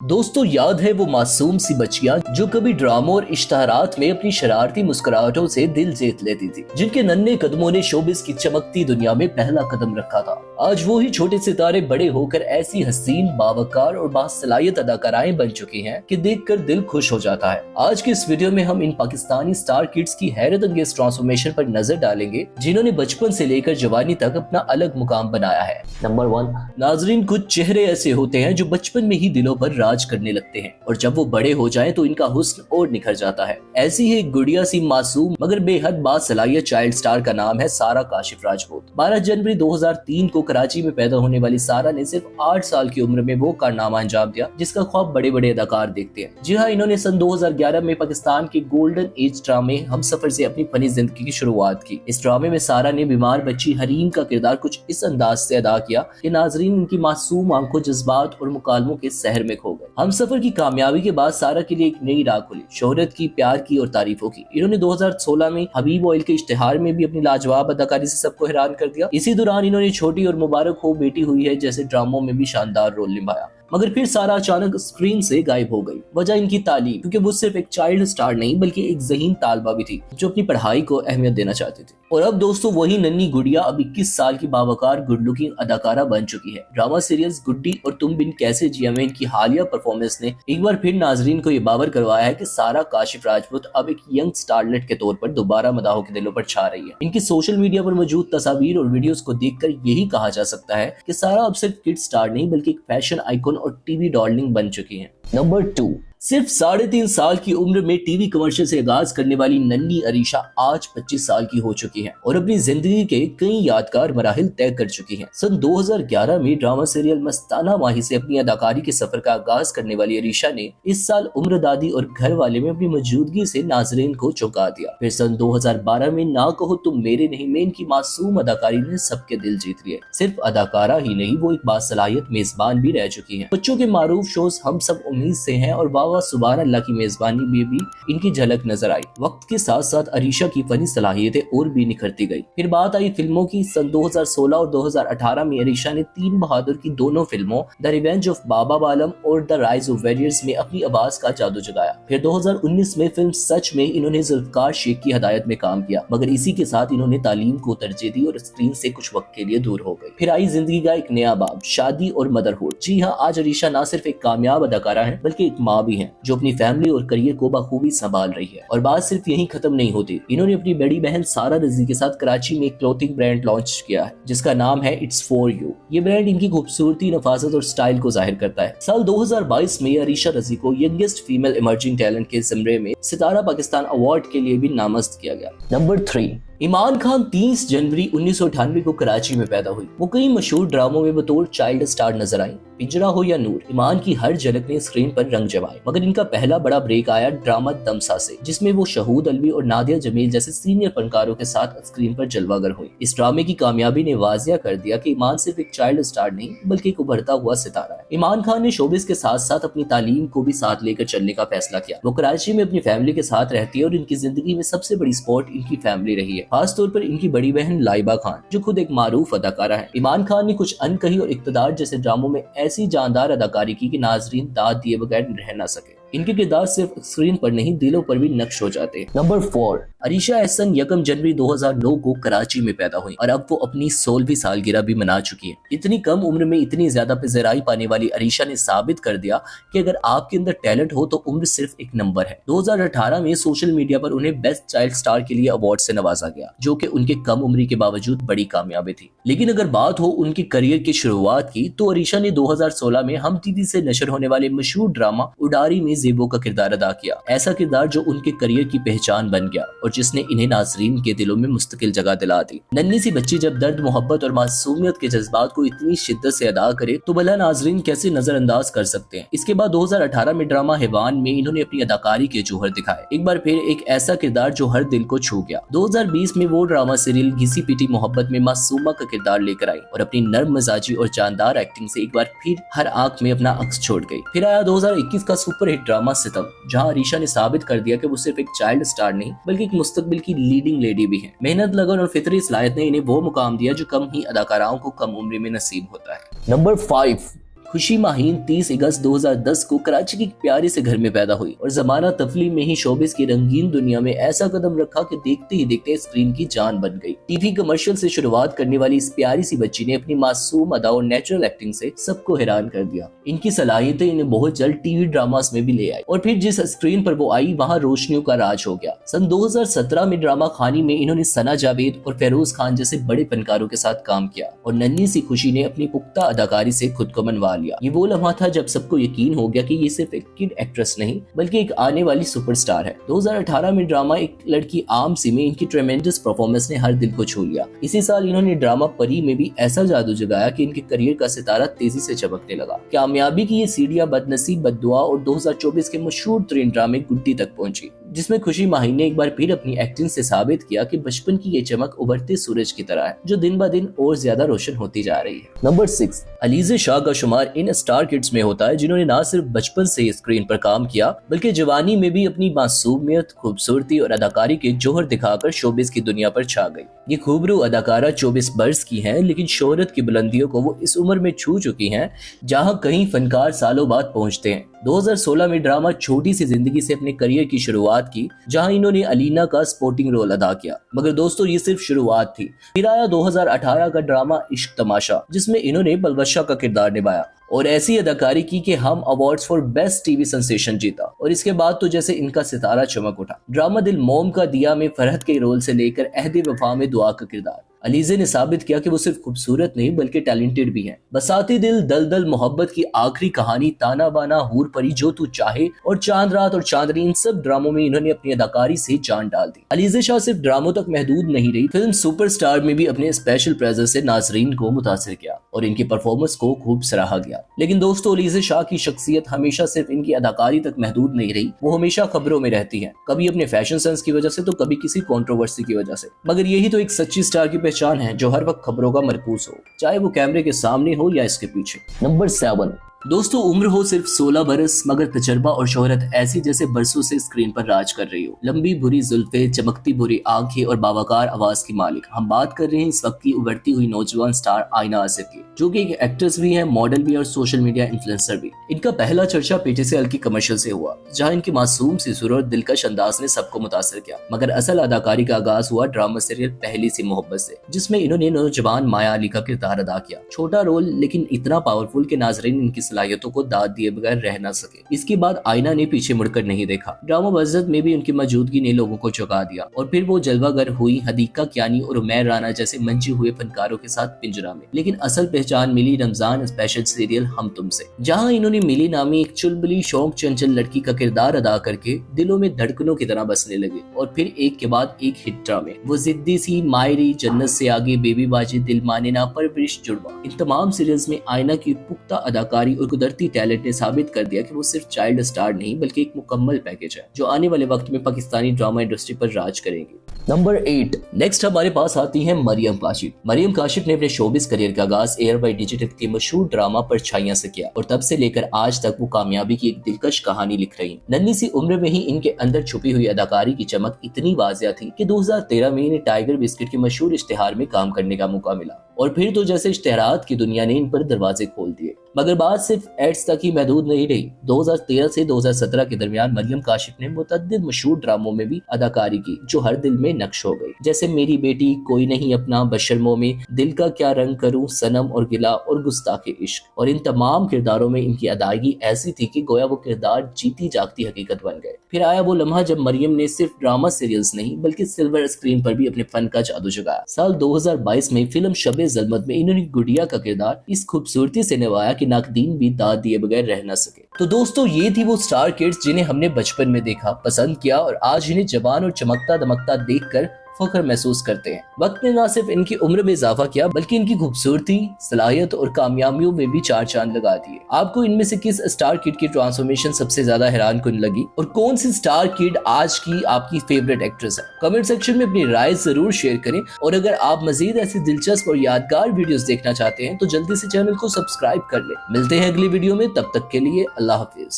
दोस्तों, याद है वो मासूम सी बच्चियां जो कभी ड्रामों और इश्तहारात में अपनी शरारती मुस्कुराहटों से दिल जीत लेती थी, जिनके नन्हे कदमों ने शोबिस की चमकती दुनिया में पहला कदम रखा था। आज वो ही छोटे सितारे बड़े होकर ऐसी हसीन, बावकार और बासलाहियत अदाकाराएं बन चुकी हैं कि देखकर दिल खुश हो जाता है। आज के इस वीडियो में हम इन पाकिस्तानी स्टार किड्स की हैरत अंगेज ट्रांसफॉर्मेशन पर नजर डालेंगे, जिन्होंने बचपन से लेकर जवानी तक अपना अलग मुकाम बनाया है। नंबर 1, नाजरीन, कुछ चेहरे ऐसे होते हैं जो बचपन में ही दिलों पर राज करने लगते हैं और जब वो बड़े हो जाएं तो इनका हुस्न और निखर जाता है। ऐसी ही एक गुड़िया सी मासूम मगर बेहद बासलाहियत चाइल्ड स्टार का नाम है सारा काशिफ राजपूत। 12 जनवरी 2003 को कराची में पैदा होने वाली सारा ने सिर्फ 8 साल की उम्र में वो कारनामा अंजाम दिया जिसका ख्वाब बड़े बड़े अदाकार देखते हैं। जी हाँ, इन्होंने सन 2011 में पाकिस्तान के गोल्डन एज ड्रामे हम सफर से अपनी फनी जिंदगी की शुरुआत की। इस ड्रामे में सारा ने बीमार बच्ची हरीम का किरदार कुछ इस अंदाज से अदा किया कि नाजरीन इनकी मासूम आंखों, जज्बात और मुकालमों के सहर में खो गए। हम सफर की कामयाबी के बाद सारा के लिए एक नई राह खुली, शोहरत की, प्यार की और तारीफों की। इन्होंने 2016 में हबीब ऑयल के इश्तिहार में भी अपनी लाजवाब अदाकारी से सबको हैरान कर दिया। इसी दौरान इन्होंने छोटी और मुबारक हो बेटी हुई है जैसे ड्रामों में भी शानदार रोल निभाया। मगर फिर सारा अचानक स्क्रीन से गायब हो गई। वजह इनकी तालीम, क्योंकि वो सिर्फ एक चाइल्ड स्टार नहीं बल्कि एक ज़हीन तालबा भी थी जो अपनी पढ़ाई को अहमियत देना चाहती थी। और अब दोस्तों वही नन्ही गुड़िया अब 21 साल की बावकार गुड लुकिंग अदाकारा बन चुकी है। ड्रामा सीरियल्स गुड्डी और तुम बिन कैसे जिया में इनकी हालिया परफॉर्मेंस ने एक बार फिर नाजरीन को ये बावर करवाया है कि सारा काशिफ राजपूत अब एक यंग स्टारलेट के तौर पर दोबारा मदाहों के दिलों पर छा रही है। इनकी सोशल मीडिया पर मौजूद तस्वीर और वीडियोस को देखकर यही कहा जा सकता है कि सारा अब सिर्फ किड स्टार नहीं बल्कि एक फैशन आइकॉन और टीवी डार्लिंग बन चुकी हैं। नंबर 2, सिर्फ 3.5 साल की उम्र में टीवी कमर्शियल से आगाज करने वाली नन्ही अरीशा आज 25 साल की हो चुकी है और अपनी जिंदगी के कई यादगार मराहिल तय कर चुकी है। सन 2011 में ड्रामा सीरियल मस्ताना माही से अपनी अदाकारी के सफर का आगाज करने वाली अरीशा ने इस साल उम्र दादी और घर वाले में अपनी मौजूदगी से नाजरीन को चौंका दिया। फिर सन 2012 में ना कहो तुम मेरे नहीं में इनकी मासूम अदाकारी ने सबके दिल जीत लिए। सिर्फ अदाकारा ही नहीं, वो एक बासलाहियत मेजबान भी रह चुकी है। बच्चों के मारूफ शोज हम सब उम्मीद से हैं और सुभान अल्लाह की मेजबानी में भी इनकी झलक नजर आई। वक्त के साथ साथ अरीशा की फनी सलाहियतें और भी निखरती गई। फिर बात आई फिल्मों की। सन 2016 और 2018 में अरीशा ने तीन बहादुर की दोनों फिल्मों द रिवेंज ऑफ बाबा बालम और द राइज ऑफ वॉरियर्स में अपनी आवाज का जादू जगाया। फिर 2019 में फिल्म सच में इन्होंने जुल्फकार शेख की हदायत में काम किया, मगर इसी के साथ इन्होंने तालीम को तरजीह दी और स्क्रीन से कुछ वक्त के लिए दूर हो गई। फिर आई जिंदगी का एक नया बाब, शादी और मदरहुड। जी हाँ, आज अरीशा न सिर्फ एक कामयाब अदाकारा है बल्कि एक माँ भी है जो अपनी फैमिली और करियर को बखूबी संभाल रही है। और बात सिर्फ यहीं खत्म नहीं होती। इन्होंने अपनी बड़ी बहन सारा रजी के साथ कराची में एक क्लोथिंग ब्रांड लॉन्च किया है जिसका नाम है इट्स फॉर यू। ये ब्रांड इनकी खूबसूरती, नफासत और स्टाइल को जाहिर करता है। साल 2022 में अरीशा रजी को यंगेस्ट फीमेल इमर्जिंग टैलेंट के ज़मरे में सितारा पाकिस्तान अवार्ड के लिए भी नामजद किया गया। नंबर 3, ईमान खान 30 जनवरी 1998 को कराची में पैदा हुई। वो कई मशहूर ड्रामों में बतौर चाइल्ड स्टार नजर आई। पिंजरा हो या नूर, ईमान की हर झलक ने स्क्रीन पर रंग जमाए। मगर इनका पहला बड़ा ब्रेक आया ड्रामा दमसा से, जिसमें वो शहूद अलवी और नादिया जमील जैसे सीनियर फनकारों के साथ स्क्रीन पर जलवागर हुई। इस ड्रामे की कामयाबी ने वाजिया कर दिया कि ईमान सिर्फ एक चाइल्ड स्टार नहीं बल्कि एक उभरता हुआ सितारा है। ईमान खान ने शोबिस के साथ साथ अपनी तालीम को भी साथ लेकर चलने का फैसला किया। वो कराची में अपनी फैमिली के साथ रहती है और इनकी जिंदगी में सबसे बड़ी सपोर्ट इनकी फैमिली रही है, खासतौर पर इनकी बड़ी बहन लाइबा खान जो खुद एक मारूफ अदाकारा है। ईमान खान ने कुछ अनकही और इक्तदार जैसे ड्रामों में ऐसी जानदार अदाकारी की कि नाजरीन दाद दिए बगैर रह ना सके। इनके किरदार सिर्फ स्क्रीन पर नहीं दिलों पर भी नक्श हो जाते हैं। नंबर 4, अरीशा एहसन 1 जनवरी 2009 को कराची में पैदा हुई और अब वो अपनी 16वीं सालगिरह भी मना चुकी है। इतनी कम उम्र में इतनी ज्यादा पज़ेराई पाने वाली अरीशा ने साबित कर दिया कि अगर आपके अंदर टैलेंट हो तो उम्र सिर्फ एक नंबर है। 2018 में सोशल मीडिया पर उन्हें बेस्ट चाइल्ड स्टार के लिए अवार्ड से नवाजा गया, जो कि उनके कम उम्र के बावजूद बड़ी कामयाबी थी। लेकिन अगर बात हो उनके करियर की शुरुआत की तो अरीशा ने 2016 में हम टीवी से नशर होने वाले मशहूर ड्रामा उडारी में ज़ेबो का किरदार अदा किया। ऐसा किरदार जो उनके करियर की पहचान बन गया और जिसने इन्हें नाजरीन के दिलों में मुस्तकिल जगह दिला दी। नन्ही सी बच्ची जब दर्द, मोहब्बत और मासूमियत के जज्बात को इतनी शिद्दत से अदा करे तो भला नाजरीन कैसे नजरअंदाज कर सकते हैं। इसके बाद 2018 में ड्रामा हैवान में इन्होंने अपनी अदाकारी के जौहर दिखाए। एक बार फिर एक ऐसा किरदार जो हर दिल को छू गया। 2020 में वो ड्रामा सीरियल घिसी पिटी मोहब्बत में मासूमा का किरदार लेकर आई और अपनी नर्म मिजाजी और जानदार एक्टिंग से एक बार फिर हर आंख में अपना अक्स छोड़ गई। फिर आया 2021 का सुपरहिट ड्रामा सितम, जहां अरीशा ने साबित कर दिया कि वो सिर्फ एक चाइल्ड स्टार नहीं बल्कि एक मुस्तकबिल की लीडिंग लेडी भी है। मेहनत, लगन और फितरी सलाहियत ने इन्हें वो मुकाम दिया जो कम ही अदाकाराओं को कम उम्र में नसीब होता है। नंबर 5, खुशी माहीन 30 अगस्त 2010 को कराची की प्यारे से घर में पैदा हुई और जमाना तफली में ही शोबिस की रंगीन दुनिया में ऐसा कदम रखा कि देखते ही देखते स्क्रीन की जान बन गई। टीवी कमर्शियल से शुरुआत करने वाली इस प्यारी सी बच्ची ने अपनी मासूम अदा और नेचुरल एक्टिंग से सबको हैरान कर दिया। इनकी सलाहियतें इन्हें बहुत जल्द टीवी ड्रामास में भी ले आई और फिर जिस स्क्रीन पर वो आई वहाँ रोशनियों का राज हो गया। सन 2017 में ड्रामा खानी में इन्होंने सना जावेद और फेरोज खान जैसे बड़े फनकारों के साथ काम किया और नन्ही सी खुशी ने अपनी पुख्ता अदाकारी से खुद को मनवा लिया। ये वो लम्हा था जब सबको यकीन हो गया कि ये सिर्फ एक किड एक्ट्रेस नहीं बल्कि एक आने वाली सुपरस्टार है। 2018 में ड्रामा एक लड़की आम सी में इनकी ट्रेमेंडस परफॉर्मेंस ने हर दिल को छू लिया। इसी साल इन्होंने ड्रामा परी में भी ऐसा जादू जगाया कि इनके करियर का सितारा तेजी से चमकने लगा। कामयाबी की ये सीढ़ियां बदनसीब, बद्दुआ और 2024 के मशहूर तरीन ड्रामे गुड्डी तक पहुंची, जिसमें खुशी माही ने एक बार फिर अपनी एक्टिंग से साबित किया कि बचपन की ये चमक उभरते सूरज की तरह है जो दिन ब दिन और ज्यादा रोशन होती जा रही है। नंबर 6, अलीज़े शाह का शुमार इन स्टार किड्स में होता है जिन्होंने न सिर्फ बचपन से स्क्रीन पर काम किया बल्कि जवानी में भी अपनी मासूमियत, खूबसूरती और अदाकारी के जोहर दिखाकर शोबिस की दुनिया पर छा गई। ये खूबरू अदाकारा 24 बरस की हैं, लेकिन शोहरत की बुलंदियों को वो इस उम्र में छू चुकी हैं जहां कई फनकार सालों बाद पहुंचते हैं। 2016 में ड्रामा छोटी सी जिंदगी से अपने करियर की शुरुआत की जहां इन्होंने अलीना का सपोर्टिंग रोल अदा किया। मगर दोस्तों ये सिर्फ शुरुआत थी। फिर आया 2018 का ड्रामा इश्क तमाशा जिसमें इन्होंने बलवशा का किरदार निभाया और ऐसी अदाकारी की कि हम awards for best TV sensation जीता और इसके बाद तो जैसे इनका सितारा चमक उठा। ड्रामा दिल मोम का दिया में फरहत के रोल से लेकर अहद वफा में दुआ का किरदार, अलीज़े ने साबित किया कि वो सिर्फ खूबसूरत नहीं बल्कि टैलेंटेड भी हैं। बसाती दिल, दलदल, मोहब्बत की आखिरी कहानी, ताना बाना, हूर परी, जो तू चाहे और चांद रात और चांदनी, इन सब ड्रामों में इन्होंने अपनी अदाकारी से जान डाल दी। अलीज़े शाह सिर्फ ड्रामों तक महदूद नहीं रही, फिल्म सुपरस्टार में भी अपने स्पेशल प्रेजेंस से नाजरीन को मुतासिर किया और इनकी परफॉर्मेंस को खूब सराहा गया। लेकिन दोस्तों अलीज़े शाह की शख्सियत हमेशा सिर्फ इनकी अदाकारी तक महदूद नहीं रही, वो हमेशा खबरों में रहती है, कभी अपने फैशन सेंस की वजह से तो कभी किसी कंट्रोवर्सी की वजह से। मगर यही तो एक सच्ची स्टार की पहचान है जो हर वक्त खबरों का मरकूज हो, चाहे वो कैमरे के सामने हो या इसके पीछे। नंबर 7, दोस्तों उम्र हो सिर्फ 16 बरस मगर तजर्बा और शोहरत ऐसी जैसे बरसों से स्क्रीन पर राज कर रही हो। लंबी भूरी जुल्फे, चमकती भूरी आंखें और बावकार आवाज की मालिक। हम बात कर रहे हैं इस वक्त की उभरती हुई नौजवान स्टार आयना आसिफ की, जो कि एक एक्ट्रेस भी है, मॉडल भी और सोशल मीडिया इन्फ्लुएंसर भी। इनका पहला चर्चा पीटीसीएल की कमर्शियल से हुआ जहाँ इनकी मासूम सी सुर और दिलकश अंदाज ने सबको मुतासिर किया। मगर असल अदाकारी का आगाज हुआ ड्रामा सीरियल पहली सी मोहब्बत से, जिसमें इन्होंने नौजवान माया अली का किरदार अदा किया। छोटा रोल लेकिन इतना पावरफुल कि नाजरीन इनकी सलाहियतों को दाद दिए बगैर रह न सके। इसके बाद आयना ने पीछे मुड़कर नहीं देखा। ड्रामा बज़्ज़त में भी उनकी मौजूदगी ने लोगों को चौंका दिया और फिर वो जलवागर हुई हदीका कियानी और उमैर राना जैसे मंचे हुए फनकारों के साथ पिंजरा में। लेकिन असल पहचान मिली रमजान स्पेशल सीरियल हम तुमसे, जहां इन्होंने मिली नामी एक चुलबुली शौक चंचल लड़की का किरदार अदा करके दिलों में धड़कनों की तरह बसने लगे। और फिर एक के बाद एक हिट ड्रामे, वो जिद्दी सी, मायरी, जन्नत से आगे, बेबी बाजी, दिल माने ना, परवरिश, जुड़वा, इन तमाम सीरियल्स में आयना की पुख्ता अदाकारी और कुदरती टैलेंट ने साबित कर दिया कि वो सिर्फ चाइल्ड स्टार नहीं बल्कि एक मुकम्मल पैकेज है जो आने वाले वक्त में पाकिस्तानी ड्रामा इंडस्ट्री पर राज करेंगे। नंबर 8, नेक्स्ट हमारे पास आती है मरियम काशिफ। मरियम काशिफ ने अपने शोबिस करियर का आगाज एयर बाय डिजिटल के मशहूर ड्रामा परछाइयां से किया और तब से लेकर आज तक वो कामयाबी की एक दिलकश कहानी लिख रही हैं। नन्ही सी उम्र में ही इनके अंदर छुपी हुई अदाकारी की चमक इतनी वाजिया थी कि 2013 में इन्हें टाइगर बिस्किट के मशहूर इश्तिहार में काम करने का मौका मिला और फिर तो जैसे इश्तिहारात की दुनिया ने इन पर दरवाजे खोल दिए। मगर बात सिर्फ एड्स तक ही महदूद नहीं रही। 2013 से 2017 के दरमियान मरियम काशिफ ने मुतअद्दिद मशहूर ड्रामों में भी अदाकारी की जो हर दिल में नक्श हो गई, जैसे मेरी बेटी, कोई नहीं अपना, बशर्मों में, दिल का क्या रंग करूं, सनम और गिला और गुस्ताखे इश्क। और इन तमाम किरदारों में इनकी अदायगी ऐसी थी कि गोया वो किरदार जीती जागती हकीकत बन गए। फिर आया वो लम्हा जब मरियम ने सिर्फ ड्रामा सीरियल्स नहीं बल्कि सिल्वर स्क्रीन पर भी अपने फन का जादू जगाया। साल 2022 में फिल्म शबे ज़ल्मत में इन्होंने गुड़िया का किरदार इस खूबसूरती से निभाया कि नाकदीन भी दाद दिए बगैर रह न सके। तो दोस्तों ये थी वो स्टार किड्स जिन्हें हमने बचपन में देखा, पसंद किया और आज इन्हें जवान और चमकता दमकता देखकर फख्र महसूस करते हैं। वक्त ने न सिर्फ इनकी उम्र में इजाफा किया बल्कि इनकी खूबसूरती, सलाहियत और कामयाबियों में भी चार चांद लगा दिए। आपको इनमें से किस स्टार किड की ट्रांसफॉर्मेशन सबसे ज्यादा हैरान कुन लगी और कौन सी स्टार किड आज की आपकी फेवरेट एक्ट्रेस है? कमेंट सेक्शन में अपनी राय जरूर शेयर करें और अगर आप मजीद ऐसी दिलचस्प और यादगार वीडियोस देखना चाहते हैं तो जल्दी से चैनल को सब्सक्राइब कर लें। मिलते हैं अगली वीडियो में, तब तक के लिए अल्लाह हाफिज।